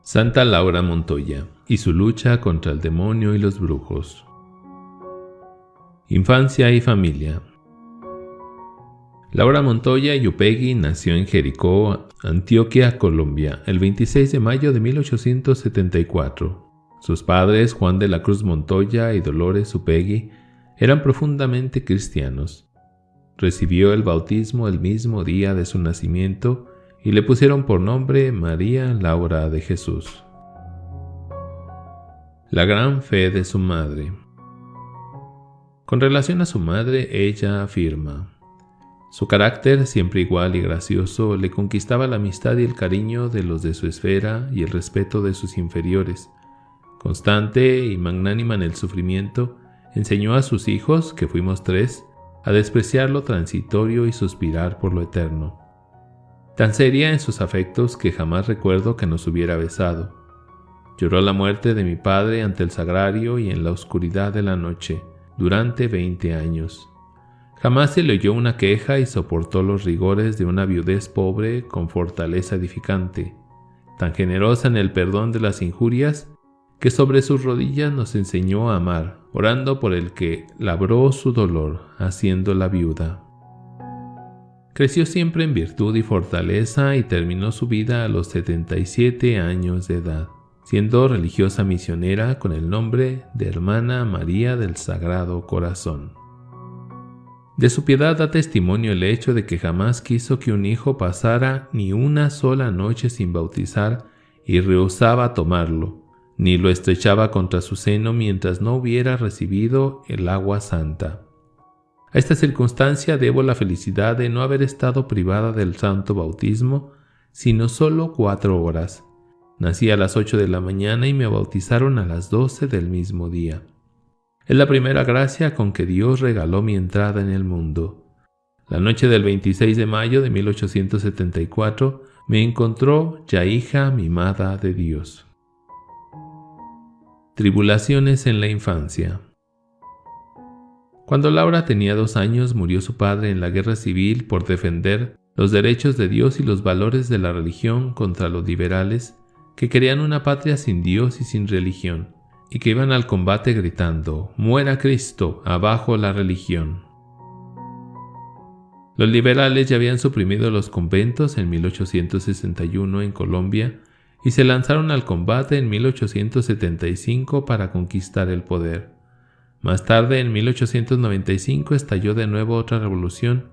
Santa Laura Montoya y su lucha contra el demonio y los brujos. Infancia y familia. Laura Montoya Yupegui nació en Jericó, Antioquia, Colombia, el 26 de mayo de 1874. Sus padres, Juan de la Cruz Montoya y Dolores Upegui, eran profundamente cristianos. Recibió el bautismo el mismo día de su nacimiento y le pusieron por nombre María Laura de Jesús. La gran fe de su madre. Con relación a su madre, ella afirma: su carácter, siempre igual y gracioso, le conquistaba la amistad y el cariño de los de su esfera y el respeto de sus inferiores. Constante y magnánima en el sufrimiento, enseñó a sus hijos, que fuimos 3, a despreciar lo transitorio y suspirar por lo eterno. Tan seria en sus afectos que jamás recuerdo que nos hubiera besado. Lloró la muerte de mi padre ante el sagrario y en la oscuridad de la noche, durante 20 años. Jamás se le oyó una queja y soportó los rigores de una viudez pobre con fortaleza edificante, tan generosa en el perdón de las injurias, que sobre sus rodillas nos enseñó a amar, orando por el que labró su dolor, haciéndola viuda. Creció siempre en virtud y fortaleza y terminó su vida a los 77 años de edad, siendo religiosa misionera con el nombre de Hermana María del Sagrado Corazón. De su piedad da testimonio el hecho de que jamás quiso que un hijo pasara ni una sola noche sin bautizar y rehusaba tomarlo, ni lo estrechaba contra su seno mientras no hubiera recibido el agua santa. A esta circunstancia debo la felicidad de no haber estado privada del santo bautismo, sino solo 4 horas. Nací a las 8 de la mañana y me bautizaron a las 12 del mismo día. Es la primera gracia con que Dios regaló mi entrada en el mundo. La noche del 26 de mayo de 1874 me encontró ya hija mimada de Dios. Tribulaciones en la infancia. Cuando Laura tenía 2 años murió su padre en la guerra civil por defender los derechos de Dios y los valores de la religión contra los liberales que querían una patria sin Dios y sin religión, y que iban al combate gritando: «¡Muera Cristo! ¡Abajo la religión!». Los liberales ya habían suprimido los conventos en 1861 en Colombia y se lanzaron al combate en 1875 para conquistar el poder. Más tarde, en 1895, estalló de nuevo otra revolución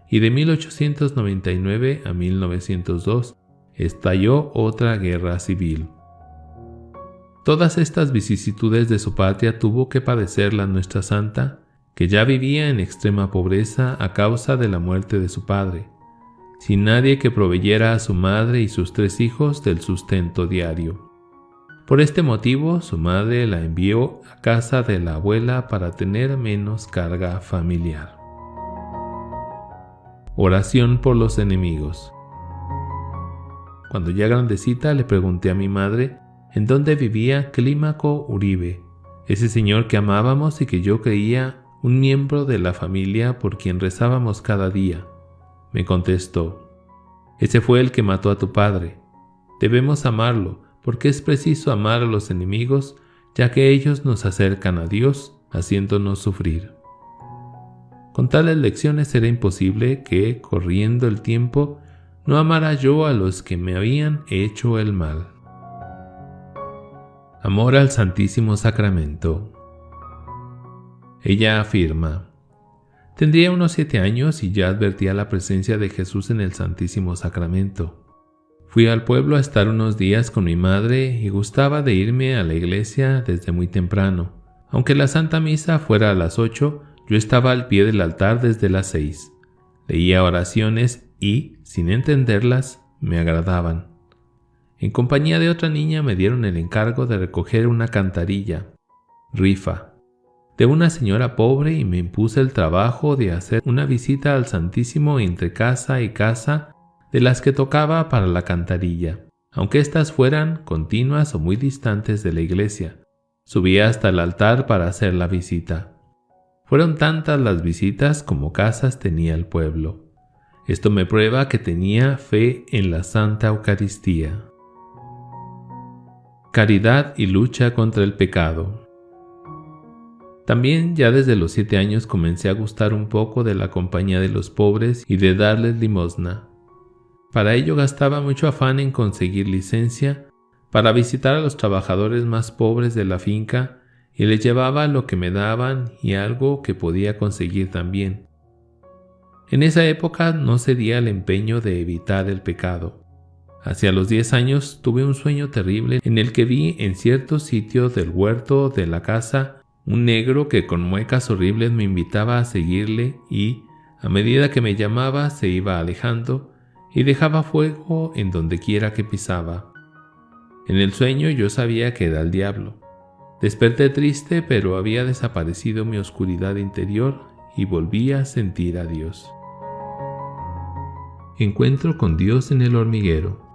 y de 1899 a 1902 estalló otra guerra civil. Todas estas vicisitudes de su patria tuvo que padecerla nuestra santa, que ya vivía en extrema pobreza a causa de la muerte de su padre, sin nadie que proveyera a su madre y sus 3 hijos del sustento diario. Por este motivo, su madre la envió a casa de la abuela para tener menos carga familiar. Oración por los enemigos. Cuando ya grandecita le pregunté a mi madre en dónde vivía Clímaco Uribe, ese señor que amábamos y que yo creía un miembro de la familia por quien rezábamos cada día. Me contestó: «Ese fue el que mató a tu padre. Debemos amarlo, porque es preciso amar a los enemigos, ya que ellos nos acercan a Dios, haciéndonos sufrir». Con tales lecciones era imposible que, corriendo el tiempo, no amara yo a los que me habían hecho el mal. Amor al Santísimo Sacramento. Ella afirma: «Tendría unos 7 años y ya advertía la presencia de Jesús en el Santísimo Sacramento. Fui al pueblo a estar unos días con mi madre y gustaba de irme a la iglesia desde muy temprano. Aunque la Santa Misa fuera a las 8, yo estaba al pie del altar desde las 6. Leía oraciones y, sin entenderlas, me agradaban. En compañía de otra niña me dieron el encargo de recoger una cantarilla, rifa, de una señora pobre y me impuse el trabajo de hacer una visita al Santísimo entre casa y casa de las que tocaba para la cantarilla, aunque éstas fueran continuas o muy distantes de la iglesia. Subía hasta el altar para hacer la visita. Fueron tantas las visitas como casas tenía el pueblo. Esto me prueba que tenía fe en la Santa Eucaristía. caridad y lucha contra el pecado. También ya desde los 7 años comencé a gustar un poco de la compañía de los pobres y de darles limosna. Para ello gastaba mucho afán en conseguir licencia para visitar a los trabajadores más pobres de la finca y les llevaba lo que me daban y algo que podía conseguir también. En esa época no cedía al empeño de evitar el pecado. Hacia los 10 años tuve un sueño terrible en el que vi en cierto sitio del huerto de la casa un negro que con muecas horribles me invitaba a seguirle y, a medida que me llamaba, se iba alejando y dejaba fuego en donde quiera que pisaba. En el sueño yo sabía que era el diablo. Desperté triste, pero había desaparecido mi oscuridad interior y volví a sentir a Dios. Encuentro con Dios en el hormiguero.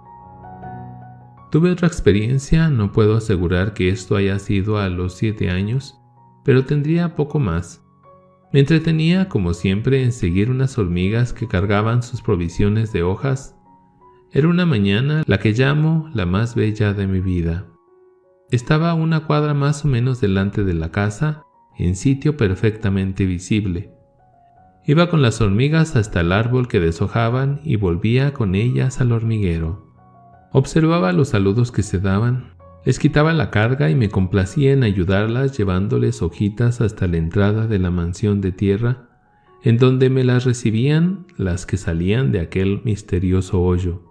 Tuve otra experiencia, no puedo asegurar que esto haya sido a los 7 años, pero tendría poco más. Me entretenía, como siempre, en seguir unas hormigas que cargaban sus provisiones de hojas. Era una mañana, la que llamo la más bella de mi vida. Estaba a una cuadra más o menos delante de la casa, en sitio perfectamente visible. Iba con las hormigas hasta el árbol que deshojaban y volvía con ellas al hormiguero. Observaba los saludos que se daban, les quitaba la carga y me complacía en ayudarlas llevándoles hojitas hasta la entrada de la mansión de tierra, en donde me las recibían las que salían de aquel misterioso hoyo.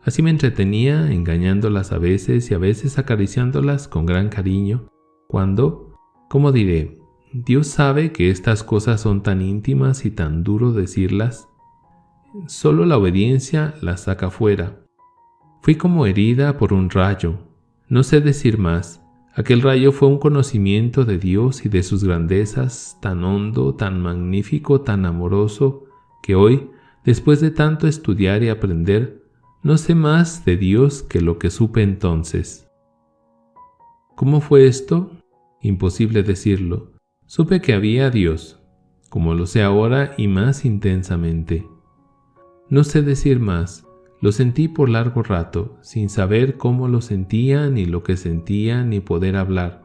Así me entretenía, engañándolas a veces y a veces acariciándolas con gran cariño, cuando, ¿cómo diré? Dios sabe que estas cosas son tan íntimas y tan duro decirlas. Solo la obediencia las saca fuera. Fui como herida por un rayo. No sé decir más. Aquel rayo fue un conocimiento de Dios y de sus grandezas, tan hondo, tan magnífico, tan amoroso, que hoy, después de tanto estudiar y aprender, no sé más de Dios que lo que supe entonces. ¿Cómo fue esto? Imposible decirlo. Supe que había Dios, como lo sé ahora y más intensamente. No sé decir más. Lo sentí por largo rato, sin saber cómo lo sentía, ni lo que sentía, ni poder hablar.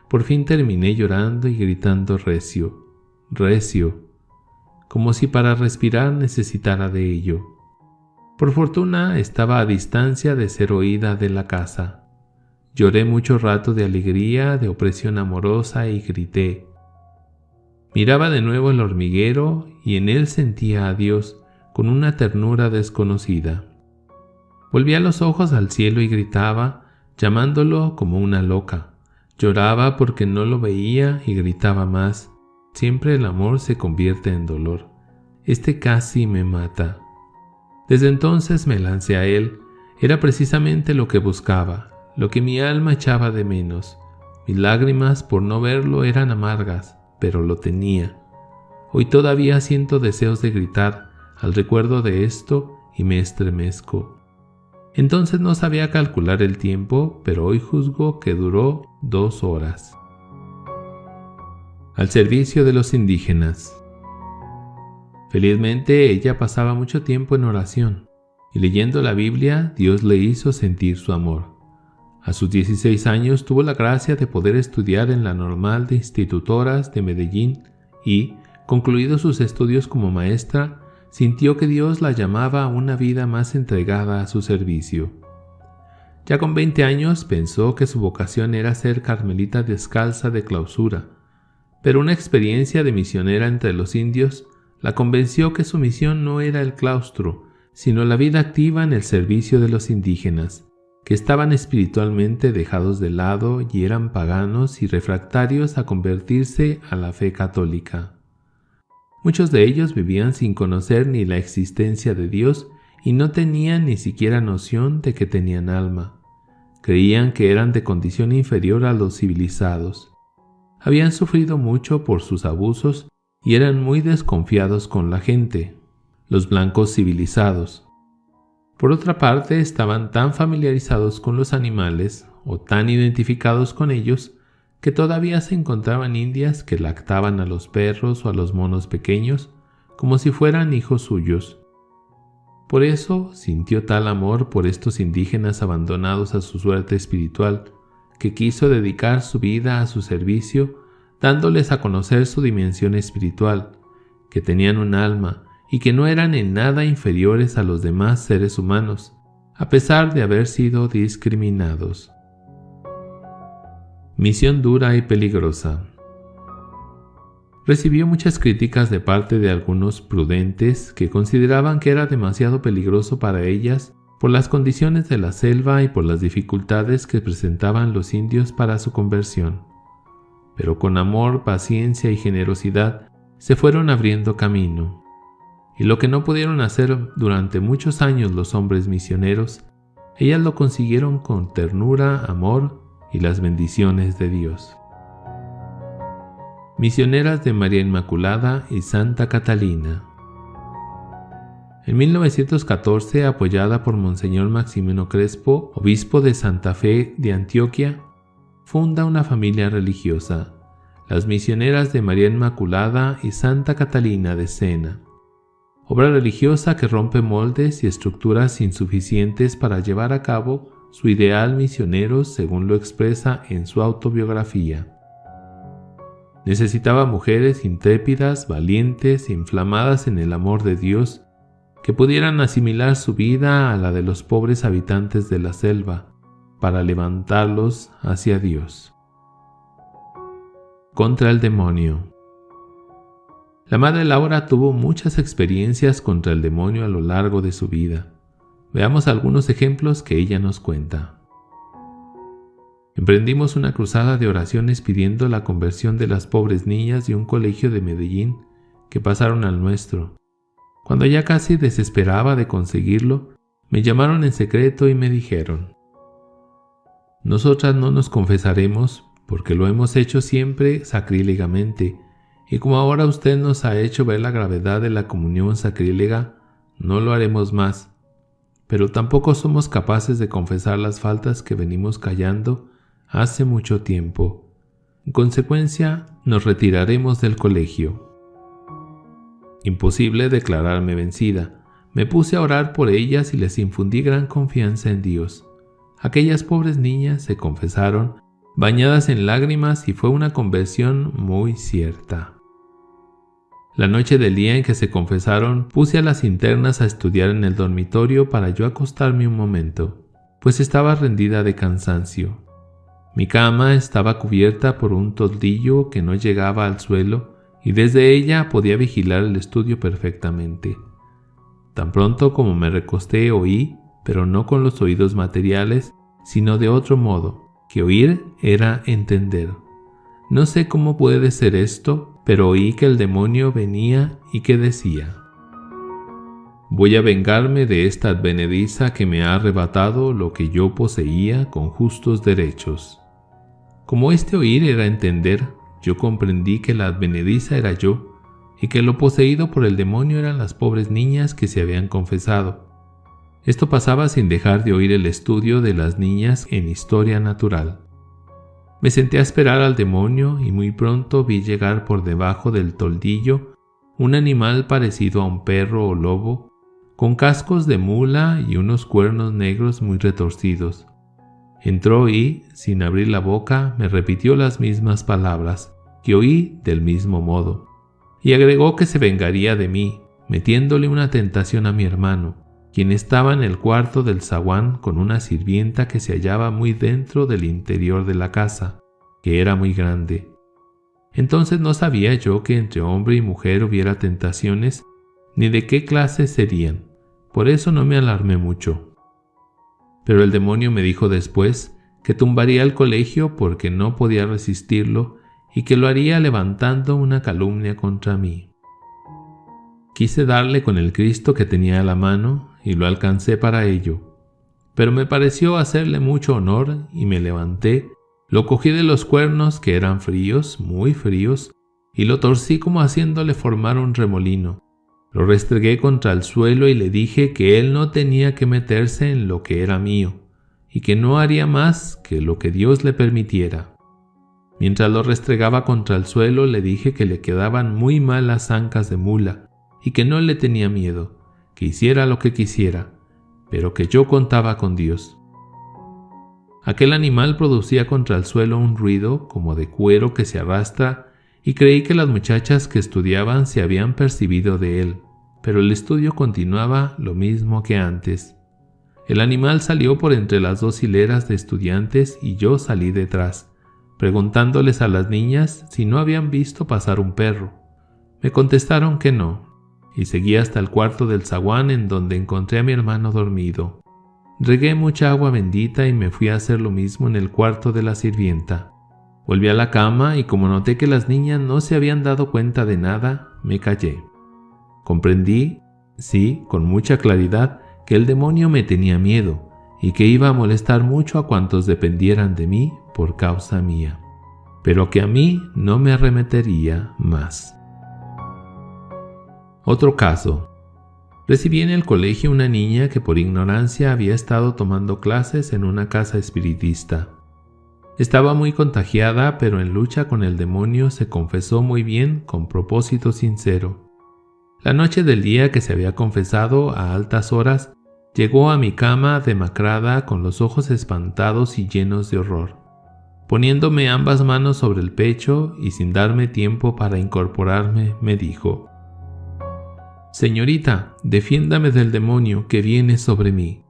Por fin terminé llorando y gritando recio, recio, como si para respirar necesitara de ello. Por fortuna estaba a distancia de ser oída de la casa. Lloré mucho rato de alegría, de opresión amorosa y grité. Miraba de nuevo el hormiguero y en él sentía a Dios con una ternura desconocida. Volvía los ojos al cielo y gritaba, llamándolo como una loca. Lloraba porque no lo veía y gritaba más. Siempre el amor se convierte en dolor. Este casi me mata. Desde entonces me lancé a él. Era precisamente lo que buscaba, lo que mi alma echaba de menos. Mis lágrimas por no verlo eran amargas, pero lo tenía. Hoy todavía siento deseos de gritar al recuerdo de esto y me estremezco. Entonces no sabía calcular el tiempo, pero hoy juzgo que duró 2 horas. Al servicio de los indígenas. Felizmente ella pasaba mucho tiempo en oración, y leyendo la Biblia, Dios le hizo sentir su amor. A sus 16 años tuvo la gracia de poder estudiar en la Normal de Institutoras de Medellín y, concluidos sus estudios como maestra, sintió que Dios la llamaba a una vida más entregada a su servicio. Ya con 20 años pensó que su vocación era ser carmelita descalza de clausura, pero una experiencia de misionera entre los indios la convenció que su misión no era el claustro, sino la vida activa en el servicio de los indígenas, que estaban espiritualmente dejados de lado y eran paganos y refractarios a convertirse a la fe católica. Muchos de ellos vivían sin conocer ni la existencia de Dios y no tenían ni siquiera noción de que tenían alma. Creían que eran de condición inferior a los civilizados. Habían sufrido mucho por sus abusos y eran muy desconfiados con la gente, los blancos civilizados. Por otra parte, estaban tan familiarizados con los animales o tan identificados con ellos que todavía se encontraban indias que lactaban a los perros o a los monos pequeños como si fueran hijos suyos. Por eso sintió tal amor por estos indígenas abandonados a su suerte espiritual, que quiso dedicar su vida a su servicio, dándoles a conocer su dimensión espiritual, que tenían un alma y que no eran en nada inferiores a los demás seres humanos, a pesar de haber sido discriminados. Misión dura y peligrosa. Recibió muchas críticas de parte de algunos prudentes que consideraban que era demasiado peligroso para ellas por las condiciones de la selva y por las dificultades que presentaban los indios para su conversión. Pero con amor, paciencia y generosidad se fueron abriendo camino. Y lo que no pudieron hacer durante muchos años los hombres misioneros, ellas lo consiguieron con ternura, amor y las bendiciones de Dios. Misioneras de María Inmaculada y Santa Catalina. En 1914, apoyada por Monseñor Maximino Crespo, obispo de Santa Fe de Antioquia, funda una familia religiosa, las Misioneras de María Inmaculada y Santa Catalina de Siena. Obra religiosa que rompe moldes y estructuras insuficientes para llevar a cabo su ideal misionero según lo expresa en su autobiografía. Necesitaba mujeres intrépidas, valientes, inflamadas en el amor de Dios, que pudieran asimilar su vida a la de los pobres habitantes de la selva, para levantarlos hacia Dios. Contra el demonio. La Madre Laura tuvo muchas experiencias contra el demonio a lo largo de su vida. Veamos algunos ejemplos que ella nos cuenta. Emprendimos una cruzada de oraciones pidiendo la conversión de las pobres niñas de un colegio de Medellín que pasaron al nuestro. Cuando ya casi desesperaba de conseguirlo, me llamaron en secreto y me dijeron: «Nosotras no nos confesaremos porque lo hemos hecho siempre sacrílegamente, y como ahora usted nos ha hecho ver la gravedad de la comunión sacrílega, no lo haremos más, pero tampoco somos capaces de confesar las faltas que venimos callando hace mucho tiempo. En consecuencia, nos retiraremos del colegio». Imposible declararme vencida. Me puse a orar por ellas y les infundí gran confianza en Dios. Aquellas pobres niñas se confesaron, bañadas en lágrimas, y fue una conversión muy cierta. La noche del día en que se confesaron, puse a las internas a estudiar en el dormitorio para yo acostarme un momento, pues estaba rendida de cansancio. Mi cama estaba cubierta por un toldillo que no llegaba al suelo, y desde ella podía vigilar el estudio perfectamente. Tan pronto como me recosté oí, pero no con los oídos materiales, sino de otro modo, que oír era entender. No sé cómo puede ser esto, pero oí que el demonio venía y que decía: «Voy a vengarme de esta advenediza que me ha arrebatado lo que yo poseía con justos derechos». Como este oír era entender, yo comprendí que la advenediza era yo, y que lo poseído por el demonio eran las pobres niñas que se habían confesado. Esto pasaba sin dejar de oír el estudio de las niñas en historia natural. Me senté a esperar al demonio y muy pronto vi llegar por debajo del toldillo un animal parecido a un perro o lobo, con cascos de mula y unos cuernos negros muy retorcidos. Entró y, sin abrir la boca, me repitió las mismas palabras, que oí del mismo modo, y agregó que se vengaría de mí, metiéndole una tentación a mi hermano, quien estaba en el cuarto del zaguán con una sirvienta que se hallaba muy dentro del interior de la casa, que era muy grande. Entonces no sabía yo que entre hombre y mujer hubiera tentaciones, ni de qué clase serían, por eso no me alarmé mucho. Pero el demonio me dijo después que tumbaría el colegio porque no podía resistirlo y que lo haría levantando una calumnia contra mí. Quise darle con el Cristo que tenía a la mano y lo alcancé para ello, pero me pareció hacerle mucho honor y me levanté, lo cogí de los cuernos que eran fríos, muy fríos, y lo torcí como haciéndole formar un remolino. Lo restregué contra el suelo y le dije que él no tenía que meterse en lo que era mío, y que no haría más que lo que Dios le permitiera. Mientras lo restregaba contra el suelo, le dije que le quedaban muy mal las ancas de mula, y que no le tenía miedo, que hiciera lo que quisiera, pero que yo contaba con Dios. Aquel animal producía contra el suelo un ruido como de cuero que se arrastra, y creí que las muchachas que estudiaban se habían percibido de él, pero el estudio continuaba lo mismo que antes. El animal salió por entre las dos hileras de estudiantes y yo salí detrás, preguntándoles a las niñas si no habían visto pasar un perro. Me contestaron que no, y seguí hasta el cuarto del zaguán en donde encontré a mi hermano dormido. Regué mucha agua bendita y me fui a hacer lo mismo en el cuarto de la sirvienta. Volví a la cama y como noté que las niñas no se habían dado cuenta de nada, me callé. Comprendí, sí, con mucha claridad, que el demonio me tenía miedo y que iba a molestar mucho a cuantos dependieran de mí por causa mía, pero que a mí no me arremetería más. Otro caso. Recibí en el colegio una niña que por ignorancia había estado tomando clases en una casa espiritista. Estaba muy contagiada, pero en lucha con el demonio se confesó muy bien con propósito sincero. La noche del día que se había confesado a altas horas, llegó a mi cama demacrada con los ojos espantados y llenos de horror. Poniéndome ambas manos sobre el pecho y sin darme tiempo para incorporarme, me dijo: «Señorita, defiéndame del demonio que viene sobre mí».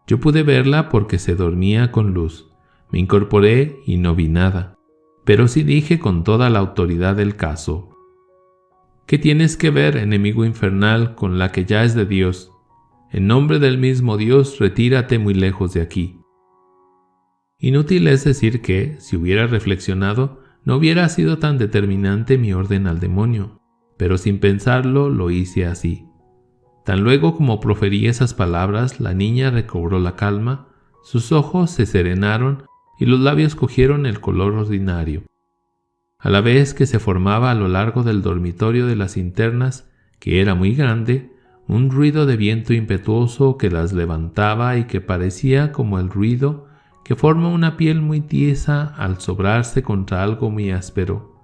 Yo pude verla porque se dormía con luz. Me incorporé y no vi nada, pero sí dije con toda la autoridad del caso: «¿Qué tienes que ver, enemigo infernal, con la que ya es de Dios? En nombre del mismo Dios, retírate muy lejos de aquí». Inútil es decir que, si hubiera reflexionado, no hubiera sido tan determinante mi orden al demonio, pero sin pensarlo lo hice así. Tan luego como proferí esas palabras, la niña recobró la calma, sus ojos se serenaron y los labios cogieron el color ordinario. A la vez que se formaba a lo largo del dormitorio de las internas, que era muy grande, un ruido de viento impetuoso que las levantaba y que parecía como el ruido que forma una piel muy tiesa al sobrarse contra algo muy áspero.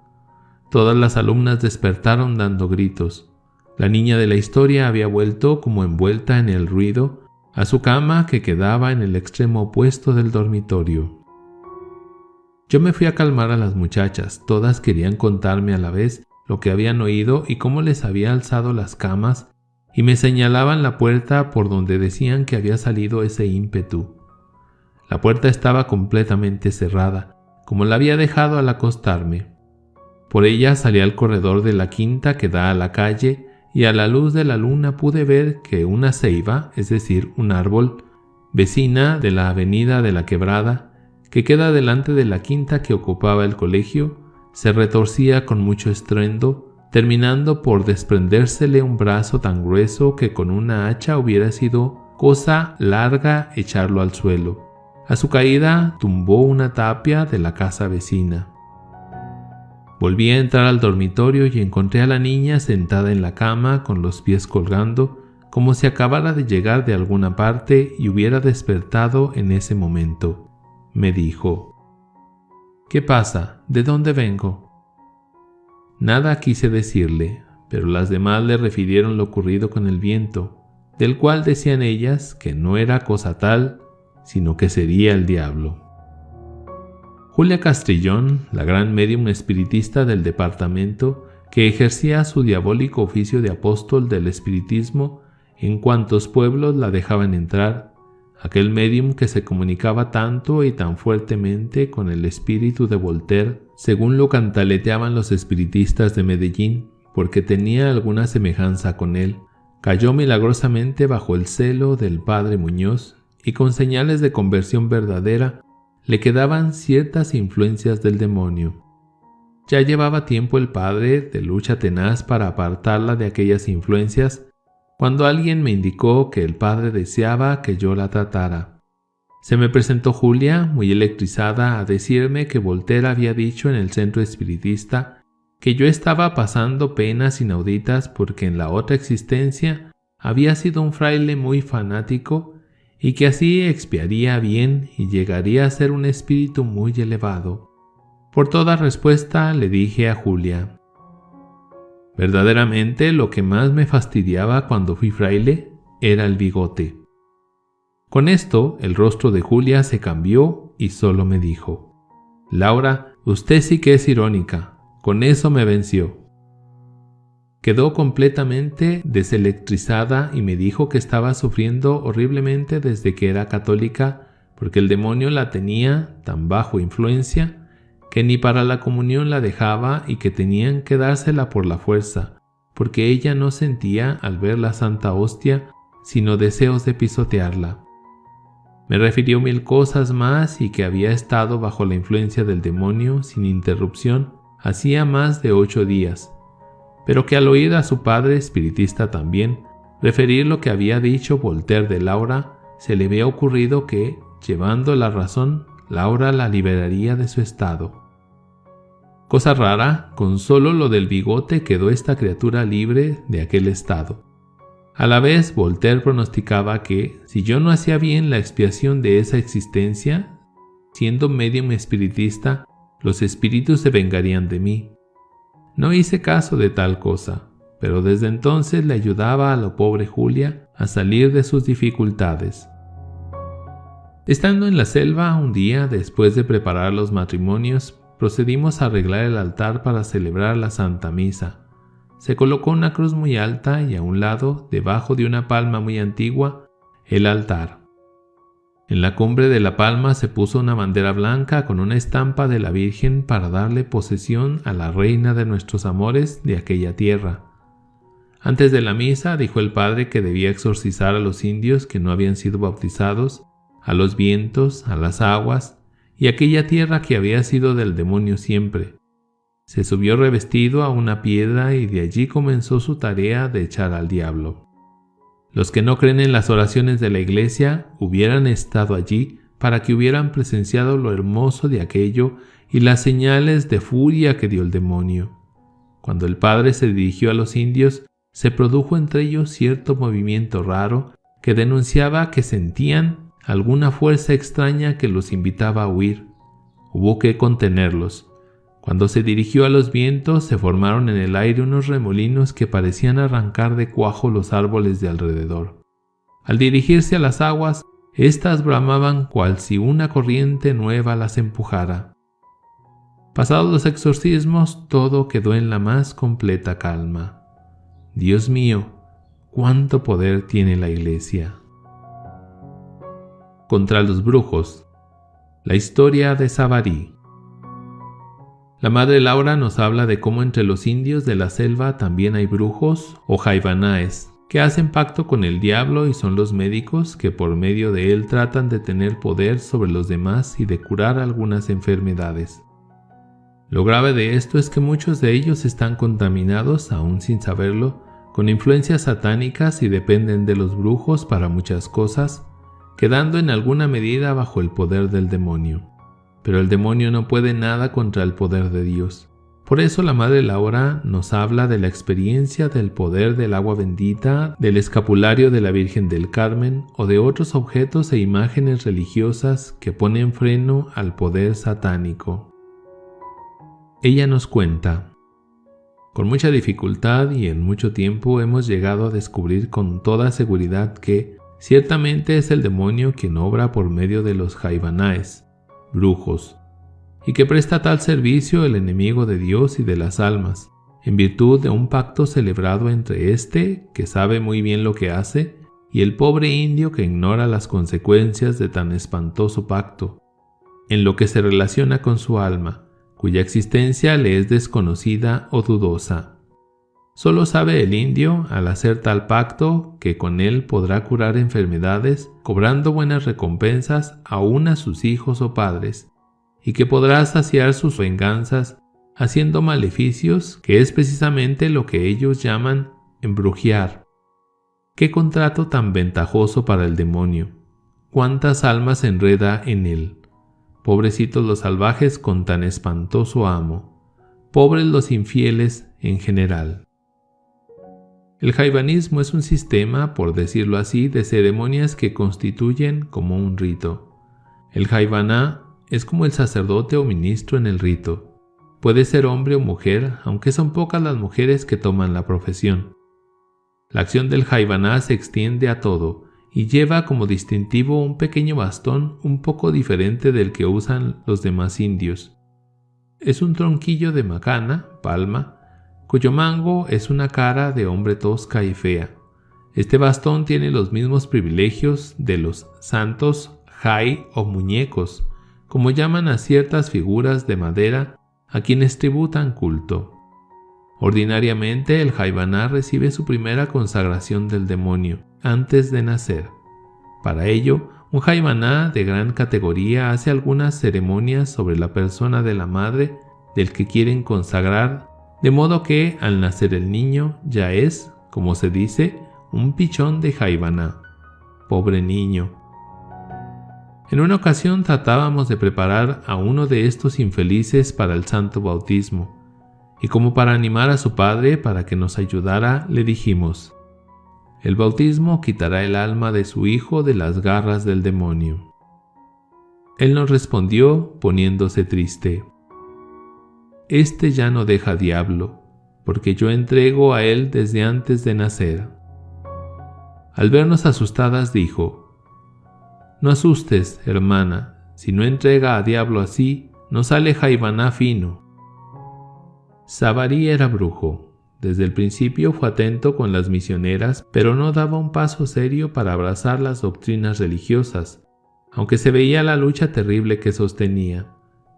Todas las alumnas despertaron dando gritos. La niña de la historia había vuelto, como envuelta en el ruido, a su cama que quedaba en el extremo opuesto del dormitorio. Yo me fui a calmar a las muchachas. Todas querían contarme a la vez lo que habían oído y cómo les había alzado las camas, y me señalaban la puerta por donde decían que había salido ese ímpetu. La puerta estaba completamente cerrada, como la había dejado al acostarme. Por ella salí al corredor de la quinta que da a la calle, y a la luz de la luna pude ver que una ceiba, es decir, un árbol, vecina de la avenida de la Quebrada, que queda delante de la quinta que ocupaba el colegio, se retorcía con mucho estruendo, terminando por desprendérsele un brazo tan grueso que con una hacha hubiera sido cosa larga echarlo al suelo. A su caída tumbó una tapia de la casa vecina. Volví a entrar al dormitorio y encontré a la niña sentada en la cama con los pies colgando, como si acabara de llegar de alguna parte y hubiera despertado en ese momento. Me dijo: «¿Qué pasa? ¿De dónde vengo?». Nada quise decirle, pero las demás le refirieron lo ocurrido con el viento, del cual decían ellas que no era cosa tal, sino que sería el diablo. Julia Castrillón, la gran médium espiritista del departamento, que ejercía su diabólico oficio de apóstol del espiritismo en cuantos pueblos la dejaban entrar, aquel médium que se comunicaba tanto y tan fuertemente con el espíritu de Voltaire, según lo cantaleteaban los espiritistas de Medellín, porque tenía alguna semejanza con él, cayó milagrosamente bajo el celo del padre Muñoz y con señales de conversión verdadera le quedaban ciertas influencias del demonio. Ya llevaba tiempo el padre de lucha tenaz para apartarla de aquellas influencias, cuando alguien me indicó que el padre deseaba que yo la tratara. Se me presentó Julia, muy electrizada, a decirme que Voltaire había dicho en el centro espiritista que yo estaba pasando penas inauditas porque en la otra existencia había sido un fraile muy fanático y que así expiaría bien y llegaría a ser un espíritu muy elevado. Por toda respuesta le dije a Julia: Verdaderamente lo que más me fastidiaba cuando fui fraile era el bigote. Con esto el rostro de Julia se cambió y solo me dijo: «Laura, usted sí que es irónica, con eso me venció». Quedó completamente deselectrizada y me dijo que estaba sufriendo horriblemente desde que era católica porque el demonio la tenía tan bajo influencia que ni para la comunión la dejaba y que tenían que dársela por la fuerza, porque ella no sentía al ver la Santa Hostia sino deseos de pisotearla. Me refirió 1000 cosas más y que había estado bajo la influencia del demonio sin interrupción hacía más de 8 días, pero que al oír a su padre espiritista también referir lo que había dicho Voltaire de Laura, se le había ocurrido que, llevando la razón, Laura la liberaría de su estado. Cosa rara, con solo lo del bigote quedó esta criatura libre de aquel estado. A la vez, Voltaire pronosticaba que, si yo no hacía bien la expiación de esa existencia, siendo médium espiritista, los espíritus se vengarían de mí. No hice caso de tal cosa, pero desde entonces le ayudaba a la pobre Julia a salir de sus dificultades. Estando en la selva un día, después de preparar los matrimonios, procedimos a arreglar el altar para celebrar la Santa Misa. Se colocó una cruz muy alta y a un lado, debajo de una palma muy antigua, el altar. En la cumbre de la palma se puso una bandera blanca con una estampa de la Virgen para darle posesión a la reina de nuestros amores de aquella tierra. Antes de la misa dijo el padre que debía exorcizar a los indios que no habían sido bautizados, a los vientos, a las aguas y aquella tierra que había sido del demonio siempre. Se subió revestido a una piedra y de allí comenzó su tarea de echar al diablo. Los que no creen en las oraciones de la iglesia hubieran estado allí para que hubieran presenciado lo hermoso de aquello y las señales de furia que dio el demonio. Cuando el padre se dirigió a los indios, se produjo entre ellos cierto movimiento raro que denunciaba que sentían alguna fuerza extraña que los invitaba a huir. Hubo que contenerlos. Cuando se dirigió a los vientos, se formaron en el aire unos remolinos que parecían arrancar de cuajo los árboles de alrededor. Al dirigirse a las aguas, éstas bramaban cual si una corriente nueva las empujara. Pasados los exorcismos, todo quedó en la más completa calma. Dios mío, cuánto poder tiene la Iglesia. Contra los brujos. La historia de Savary. La madre Laura nos habla de cómo entre los indios de la selva también hay brujos o jaivanaes, que hacen pacto con el diablo y son los médicos que por medio de él tratan de tener poder sobre los demás y de curar algunas enfermedades. Lo grave de esto es que muchos de ellos están contaminados, aún sin saberlo, con influencias satánicas y dependen de los brujos para muchas cosas, quedando en alguna medida bajo el poder del demonio. Pero el demonio no puede nada contra el poder de Dios. Por eso la Madre Laura nos habla de la experiencia del poder del agua bendita, del escapulario de la Virgen del Carmen o de otros objetos e imágenes religiosas que ponen freno al poder satánico. Ella nos cuenta: con mucha dificultad y en mucho tiempo hemos llegado a descubrir con toda seguridad que ciertamente es el demonio quien obra por medio de los jaivanaes, brujos, y que presta tal servicio el enemigo de Dios y de las almas, en virtud de un pacto celebrado entre éste, que sabe muy bien lo que hace, y el pobre indio que ignora las consecuencias de tan espantoso pacto, en lo que se relaciona con su alma, cuya existencia le es desconocida o dudosa. Solo sabe el indio, al hacer tal pacto, que con él podrá curar enfermedades, cobrando buenas recompensas aún a sus hijos o padres, y que podrá saciar sus venganzas haciendo maleficios, que es precisamente lo que ellos llaman embrujear. ¡Qué contrato tan ventajoso para el demonio! ¡Cuántas almas se enreda en él! Pobrecitos los salvajes con tan espantoso amo. Pobres los infieles en general. El jaivanismo es un sistema, por decirlo así, de ceremonias que constituyen como un rito. El jaivaná es como el sacerdote o ministro en el rito. Puede ser hombre o mujer, aunque son pocas las mujeres que toman la profesión. La acción del jaibaná se extiende a todo y lleva como distintivo un pequeño bastón un poco diferente del que usan los demás indios. Es un tronquillo de macana, palma, cuyo mango es una cara de hombre tosca y fea. Este bastón tiene los mismos privilegios de los santos jai o muñecos, como llaman a ciertas figuras de madera a quienes tributan culto. Ordinariamente el jaibaná recibe su primera consagración del demonio antes de nacer. Para ello, un jaibaná de gran categoría hace algunas ceremonias sobre la persona de la madre del que quieren consagrar, de modo que al nacer el niño ya es, como se dice, un pichón de jaibaná. Pobre niño. En una ocasión tratábamos de preparar a uno de estos infelices para el santo bautismo, y como para animar a su padre para que nos ayudara, le dijimos: el bautismo quitará el alma de su hijo de las garras del demonio. Él nos respondió poniéndose triste: este ya no deja diablo, porque yo entrego a él desde antes de nacer. Al vernos asustadas dijo: no asustes, hermana, si no entrega a diablo así, no sale jaibaná fino. Savary era brujo. Desde el principio fue atento con las misioneras, pero no daba un paso serio para abrazar las doctrinas religiosas, aunque se veía la lucha terrible que sostenía.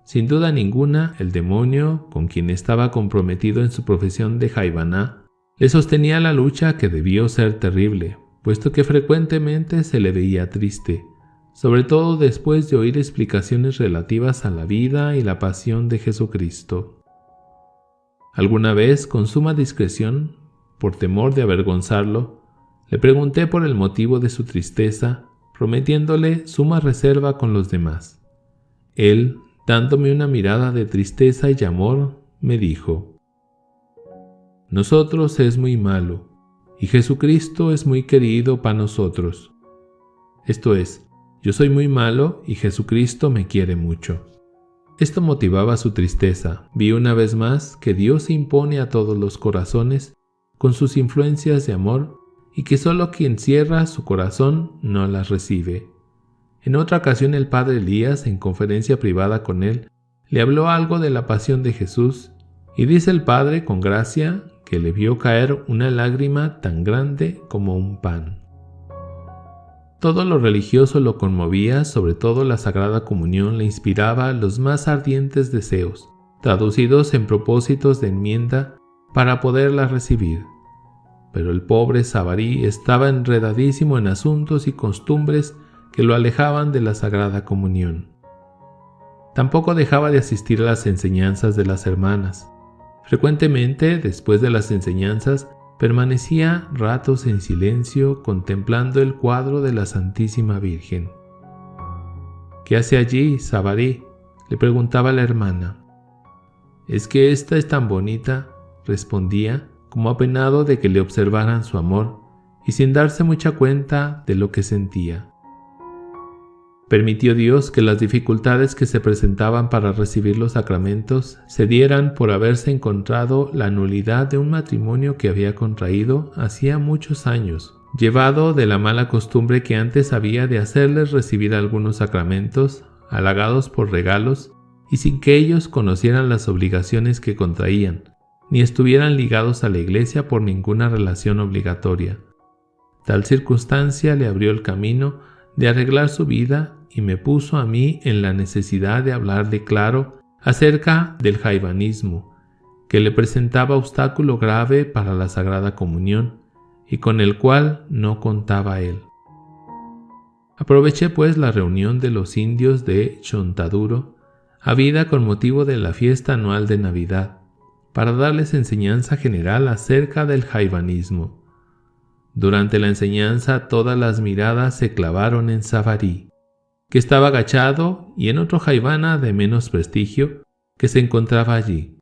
Sin duda ninguna, el demonio, con quien estaba comprometido en su profesión de jaibaná, le sostenía la lucha que debió ser terrible, puesto que frecuentemente se le veía triste, sobre todo después de oír explicaciones relativas a la vida y la pasión de Jesucristo. Alguna vez, con suma discreción, por temor de avergonzarlo, le pregunté por el motivo de su tristeza, prometiéndole suma reserva con los demás. Él, dándome una mirada de tristeza y amor, me dijo: nosotros es muy malo, y Jesucristo es muy querido para nosotros. Esto es, yo soy muy malo y Jesucristo me quiere mucho. Esto motivaba su tristeza. Vi una vez más que Dios se impone a todos los corazones con sus influencias de amor y que solo quien cierra su corazón no las recibe. En otra ocasión el padre Elías, en conferencia privada con él, le habló algo de la pasión de Jesús y dice el padre con gracia que le vio caer una lágrima tan grande como un pan. Todo lo religioso lo conmovía, sobre todo la Sagrada Comunión le inspiraba los más ardientes deseos, traducidos en propósitos de enmienda para poderla recibir. Pero el pobre Savary estaba enredadísimo en asuntos y costumbres que lo alejaban de la Sagrada Comunión. Tampoco dejaba de asistir a las enseñanzas de las hermanas. Frecuentemente, después de las enseñanzas, permanecía ratos en silencio contemplando el cuadro de la Santísima Virgen. ¿Qué hace allí, Savary?, le preguntaba la hermana. «Es que esta es tan bonita», respondía, como apenado de que le observaran su amor y sin darse mucha cuenta de lo que sentía. Permitió Dios que las dificultades que se presentaban para recibir los sacramentos se dieran por haberse encontrado la nulidad de un matrimonio que había contraído hacía muchos años, llevado de la mala costumbre que antes había de hacerles recibir algunos sacramentos, halagados por regalos, y sin que ellos conocieran las obligaciones que contraían, ni estuvieran ligados a la Iglesia por ninguna relación obligatoria. Tal circunstancia le abrió el camino de arreglar su vida y me puso a mí en la necesidad de hablarle claro acerca del jaivanismo, que le presentaba obstáculo grave para la Sagrada Comunión y con el cual no contaba él. Aproveché pues la reunión de los indios de Chontaduro, habida con motivo de la fiesta anual de Navidad, para darles enseñanza general acerca del jaivanismo. Durante la enseñanza todas las miradas se clavaron en Savary, que estaba agachado, y en otro jaivana de menos prestigio que se encontraba allí.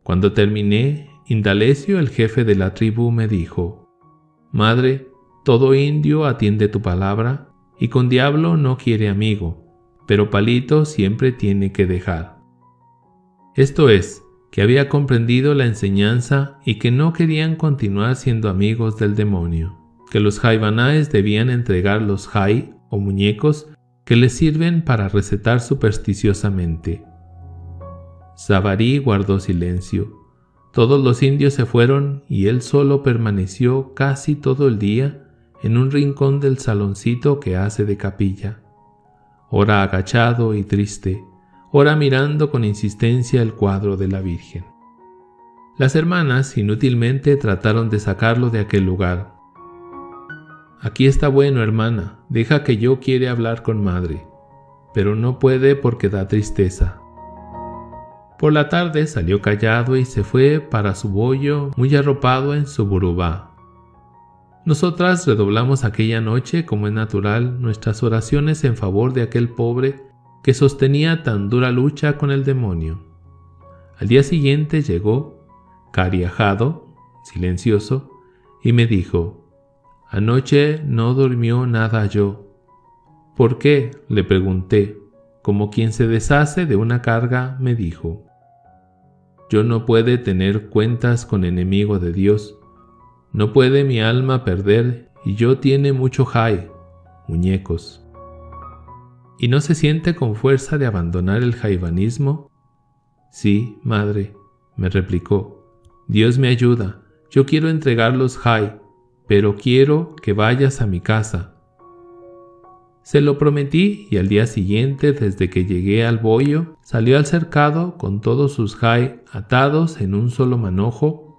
Cuando terminé, Indalecio, el jefe de la tribu, me dijo: «Madre, todo indio atiende tu palabra, y con diablo no quiere amigo, pero palito siempre tiene que dejar». Esto es, que había comprendido la enseñanza y que no querían continuar siendo amigos del demonio, que los Jaivanaes debían entregar los jai o muñecos que les sirven para recetar supersticiosamente. Savari guardó silencio. Todos los indios se fueron y él solo permaneció casi todo el día en un rincón del saloncito que hace de capilla, ora agachado y triste, ora mirando con insistencia el cuadro de la Virgen. Las hermanas inútilmente trataron de sacarlo de aquel lugar. «Aquí está bueno, hermana, deja que yo quiere hablar con madre», pero no puede porque da tristeza. Por la tarde salió callado y se fue para su bollo muy arropado en su burubá. Nosotras redoblamos aquella noche, como es natural, nuestras oraciones en favor de aquel pobre que sostenía tan dura lucha con el demonio. Al día siguiente llegó, cariajado, silencioso, y me dijo: «Anoche no durmió nada yo». «¿Por qué?», le pregunté. Como quien se deshace de una carga, me dijo: «Yo no puede tener cuentas con enemigo de Dios. No puede mi alma perder y yo tiene mucho jai, muñecos». ¿Y no se siente con fuerza de abandonar el jaivanismo? «Sí, madre», me replicó. «Dios me ayuda. Yo quiero entregar los jai, pero quiero que vayas a mi casa». Se lo prometí y al día siguiente, desde que llegué al bollo, salió al cercado con todos sus jai atados en un solo manojo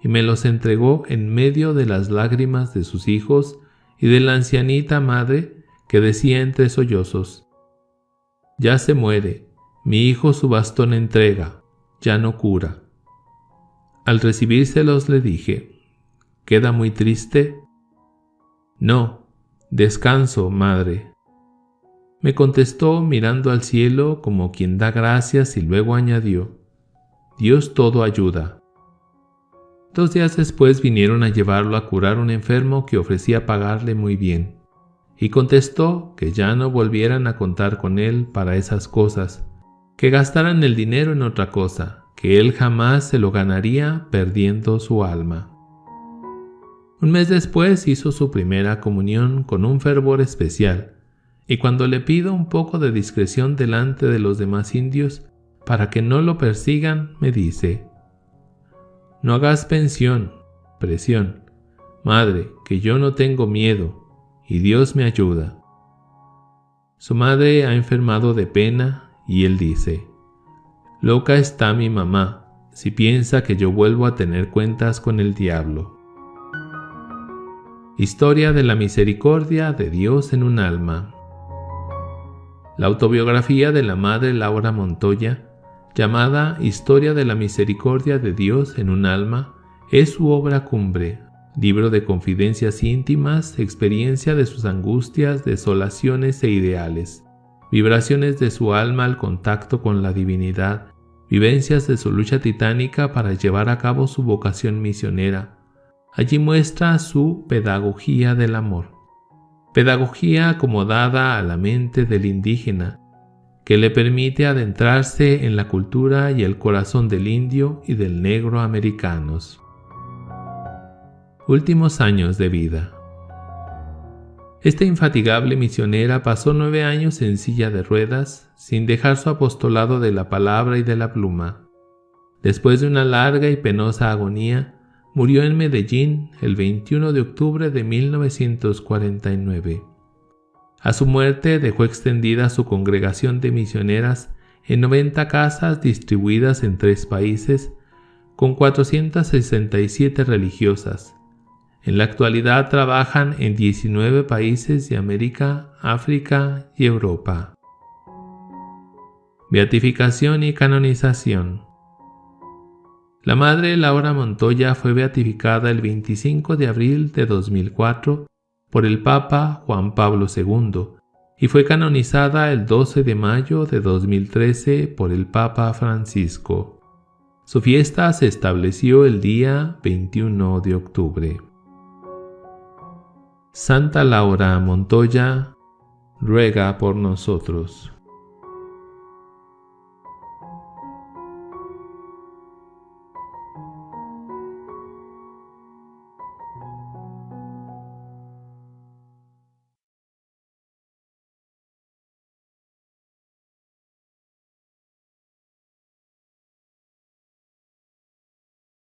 y me los entregó en medio de las lágrimas de sus hijos y de la ancianita madre que decía entre sollozos: «Ya se muere, mi hijo su bastón entrega, ya no cura». Al recibírselos le dije: «¿Queda muy triste?». «No, descanso, madre». Me contestó mirando al cielo como quien da gracias y luego añadió: «Dios todo ayuda». 2 días después vinieron a llevarlo a curar un enfermo que ofrecía pagarle muy bien, y contestó que ya no volvieran a contar con él para esas cosas, que gastaran el dinero en otra cosa, que él jamás se lo ganaría perdiendo su alma. Un mes después hizo su primera comunión con un fervor especial, y cuando le pido un poco de discreción delante de los demás indios para que no lo persigan, me dice: «No hagas presión, madre, que yo no tengo miedo, y Dios me ayuda». Su madre ha enfermado de pena y él dice: «Loca está mi mamá, si piensa que yo vuelvo a tener cuentas con el diablo». Historia de la misericordia de Dios en un alma. La autobiografía de la madre Laura Montoya, llamada Historia de la misericordia de Dios en un alma, es su obra cumbre, libro de confidencias íntimas, experiencia de sus angustias, desolaciones e ideales, vibraciones de su alma al contacto con la divinidad, vivencias de su lucha titánica para llevar a cabo su vocación misionera. Allí muestra su pedagogía del amor. Pedagogía acomodada a la mente del indígena, que le permite adentrarse en la cultura y el corazón del indio y del negro americanos. Últimos años de vida. Esta infatigable misionera pasó 9 años en silla de ruedas, sin dejar su apostolado de la palabra y de la pluma. Después de una larga y penosa agonía, murió en Medellín el 21 de octubre de 1949. A su muerte dejó extendida su congregación de misioneras en 90 casas distribuidas en 3 países, con 467 religiosas. En la actualidad trabajan en 19 países de América, África y Europa. Beatificación y canonización. La madre Laura Montoya fue beatificada el 25 de abril de 2004 por el Papa Juan Pablo II y fue canonizada el 12 de mayo de 2013 por el Papa Francisco. Su fiesta se estableció el día 21 de octubre. Santa Laura Montoya, ruega por nosotros.